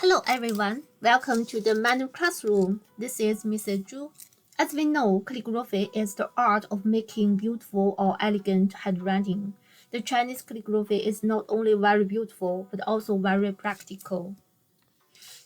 Hello everyone, welcome to the Manual Classroom. This is Mrs. Zhu. As we know, calligraphy is the art of making beautiful or elegant handwriting. The Chinese calligraphy is not only very beautiful but also very practical.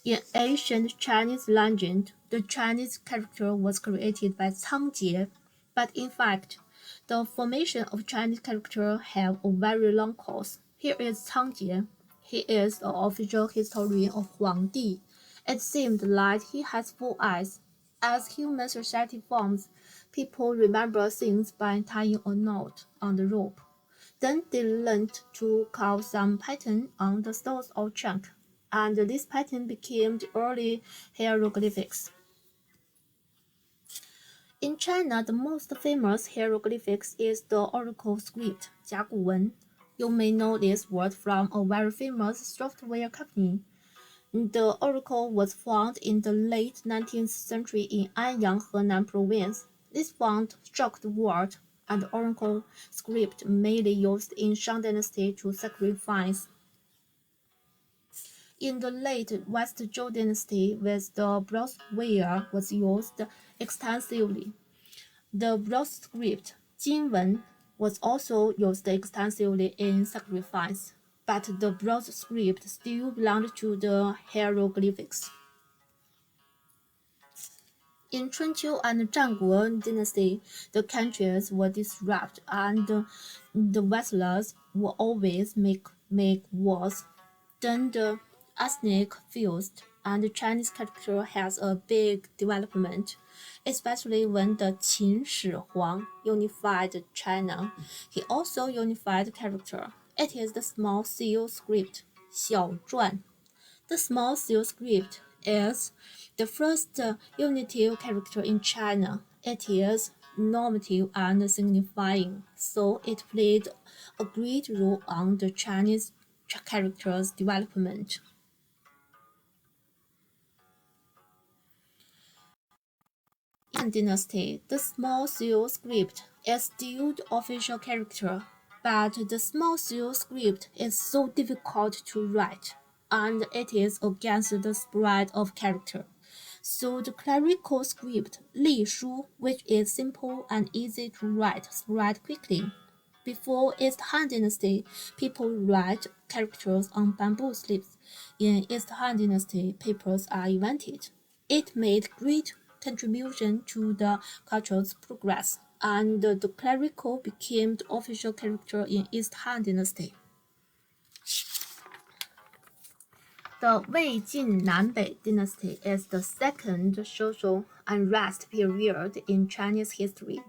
In ancient Chinese legend, the Chinese character was created by Cangjie, but in fact, the formation of Chinese character have a very long course. Here is Cangjie. He is the official historian of Huangdi. It seemed like he has four eyes. As human society forms, people remember things by tying a knot on the rope. Then they learned to carve some pattern on the stones or trunk, and this pattern became the early hieroglyphics. In China, the most famous hieroglyphics is the oracle script, 甲骨文. You may know this word from a very famous software company. The oracle was found in the late 19th century in Anyang, Henan province. This font struck the world, and the oracle script mainly used in Shang Dynasty to sacrifice. In the late West Zhou Dynasty, with the bronze ware was used extensively. The bronze script, 金文, was also used extensively in sacrifice, but the bronze script still belonged to the hieroglyphics. In Chunqiu and Zhanguo dynasty, the countries were disrupted and the vessels would always make wars. Then the ethnic fused, and the Chinese character has a big development, especially when the Qin Shi Huang unified China. He also unified character. It is the small seal script, 小篆. The small seal script is the first unitive character in China. It is normative and signifying, so it played a great role on the Chinese character's development. In Dynasty, the small seal script is still the official character, but the small seal script is so difficult to write, and it is against the spread of character. So the clerical script, 隶书, which is simple and easy to write, spread quickly. Before East Han Dynasty, people write characters on bamboo slips. In East Han Dynasty, papers are invented. It made great contribution to the culture's progress, and the clerical became the official character in East Han Dynasty. The Wei-Jin Nanbei dynasty is the second social unrest period in Chinese history.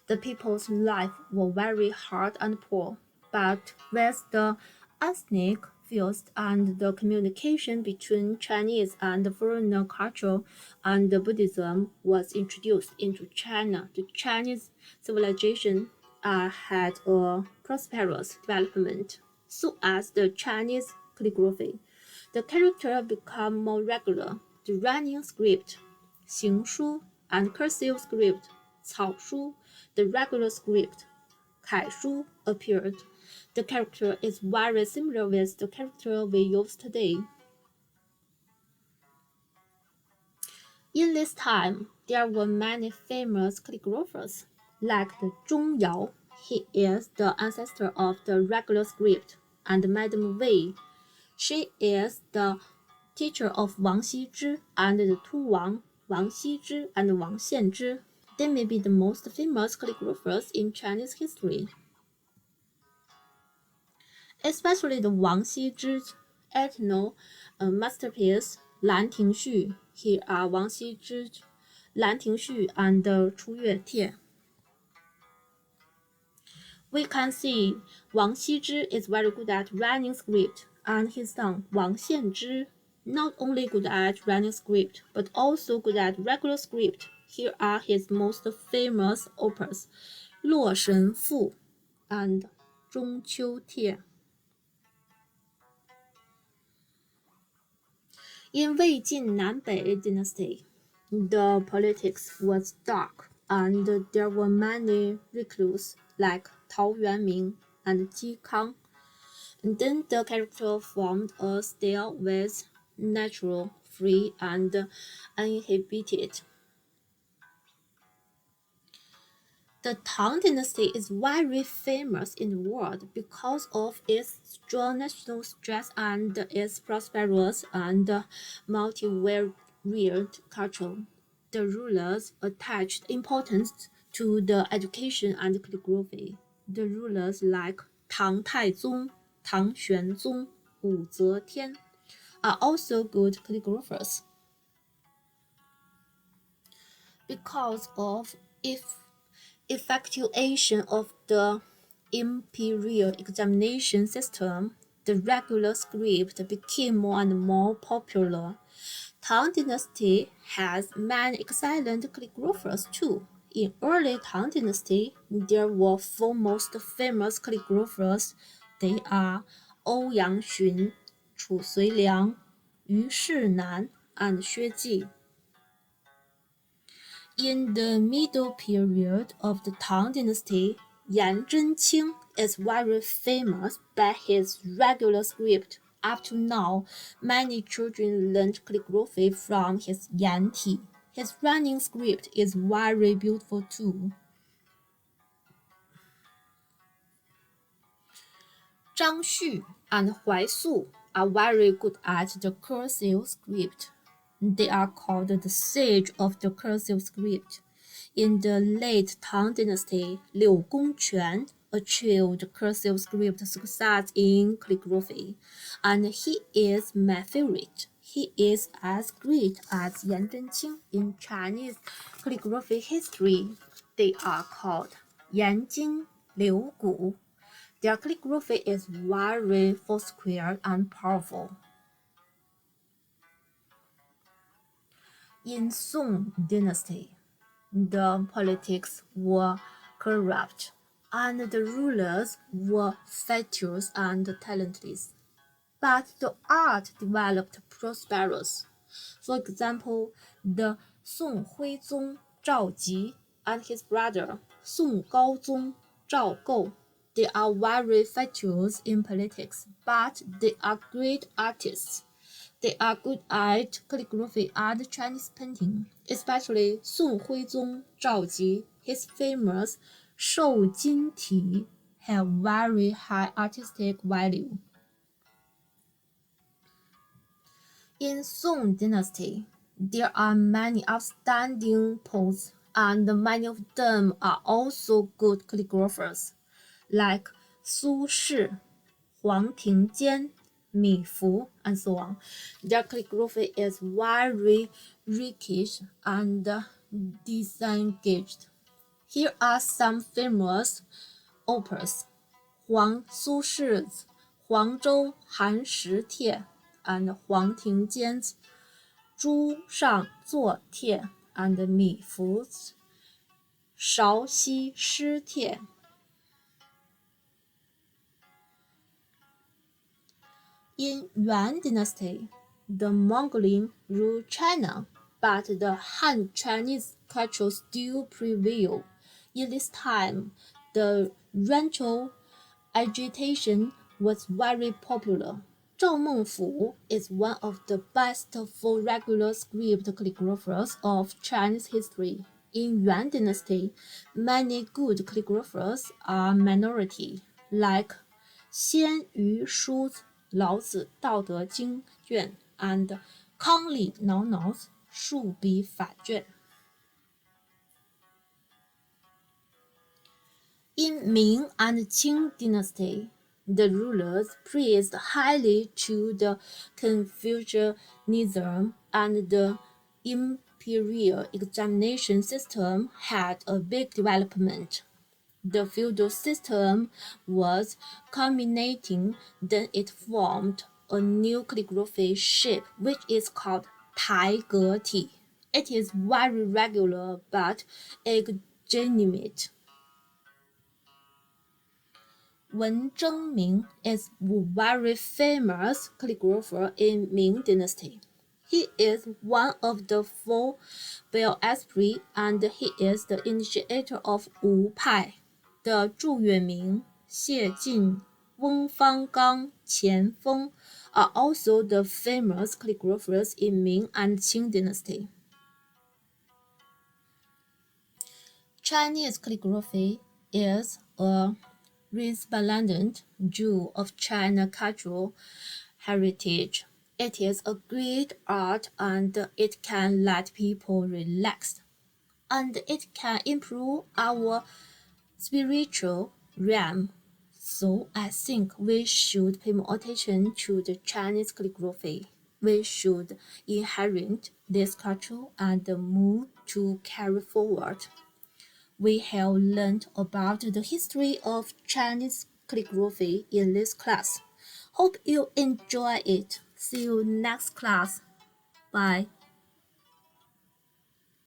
The people's life were very hard and poor, but with the ethnic fused and the communication between Chinese and foreigner culture and Buddhism was introduced into China, the Chinese civilization had a prosperous development. So as the Chinese calligraphy, the character become more regular. The running script, 行书, and cursive script, 草书, the regular script, 楷书, appeared. The character is very similar with the character we use today. In this time, there were many famous calligraphers, like the Zhong Yao. He is the ancestor of the regular script, and Madame Wei. She is the teacher of Wang Xizhi and the two Wang Xizhi and Wang Xianzhi. They may be the most famous calligraphers in Chinese history. Especially the Wang Xizhi's eternal masterpiece, 兰亭序. Here are Wang Xizhi's 兰亭序 and the 出月帖. We can see Wang Xizhi is very good at writing script, and his son Wang Xianzhi not only good at writing script, but also good at regular script. Here are his most famous opus, 洛神赋 and 中秋帖. In Wei-Jin Nanbei dynasty, the politics was dark, and there were many recluses like Tao Yuanming and Ji Kang. And then the character formed a style with natural, free, and uninhibited. The Tang Dynasty is very famous in the world because of its strong national strength and its prosperous and multivariate culture. The rulers attached importance to the education and calligraphy. The rulers like Tang Taizong, Tang Xuanzong, Wu Zetian are also good calligraphers. Because of effectuation of the imperial examination system, the regular script became more and more popular. Tang Dynasty has many excellent calligraphers too. In early Tang Dynasty, there were four most famous calligraphers. They are Ouyang Xun, Chu Suiliang, Yu Shinan, and Xue Ji. In the middle period of the Tang Dynasty, Yan Zhenqing is very famous by his regular script. Up to now, many children learned calligraphy from his Yanti. His running script is very beautiful too. Zhang Xu and Huai Su are very good at the cursive script. They are called the sage of the cursive script. In the late Tang Dynasty, Liu Gongquan achieved cursive script success in calligraphy, and he is my favorite. He is as great as Yan Zhenqing in Chinese calligraphy history. They are called Yan Jing, Liu Gu. Their calligraphy is very foursquare and powerful. In Song Dynasty, the politics were corrupt, and the rulers were fatuous and talentless. But the art developed prosperous. For example, the Song Huizong Zhao Ji and his brother Song Gaozong Zhao Gou. They are very fatuous in politics, but they are great artists. They are good at calligraphy and Chinese painting, especially Song Huizong Zhao Ji. His famous Shou Jin Ti have very high artistic value. In Song Dynasty, there are many outstanding poets, and many of them are also good calligraphers, like Su Shi, Huang Tingjian, Mi Fu, and so on. Their calligraphy is very rakish and disengaged. Here are some famous operas: Huang Su Shi's Huangzhou Han Shi Tie and Huang Tingjian's Zhu Shang Zuo Tie and Mi Fu's Shao Xi Shi Tie. In Yuan Dynasty, the Mongolian ruled China, but the Han Chinese culture still prevailed. In this time, the racial agitation was very popular. Zhao Mengfu is one of the best four regular script calligraphers of Chinese history. In Yuan Dynasty, many good calligraphers are minority, like Xian Yu Shu's 老子道德经卷 and 康里挠挠's 竖笔法卷。In Ming and Qing dynasty, the rulers praised highly to the Confucianism, and the imperial examination system had a big development. The feudal system was culminating, then it formed a new calligraphy shape which is called Taigeti. It is very regular but exaggerated. Wen Zhengming is a very famous calligrapher in Ming Dynasty. He is one of the four Bel Esprits, and he is the initiator of Wu Pai. The Zhu Yuanming, Xie Jin, Wang Fanggang, Qian Feng are also the famous calligraphers in Ming and Qing dynasty. Chinese calligraphy is a resplendent jewel of China cultural heritage. It is a great art and it can let people relax. And it can improve our spiritual realm. So I think we should pay more attention to the Chinese calligraphy. We should inherit this culture and move to carry forward. We have learned about the history of Chinese calligraphy in this class. Hope you enjoy it. See you next class. Bye.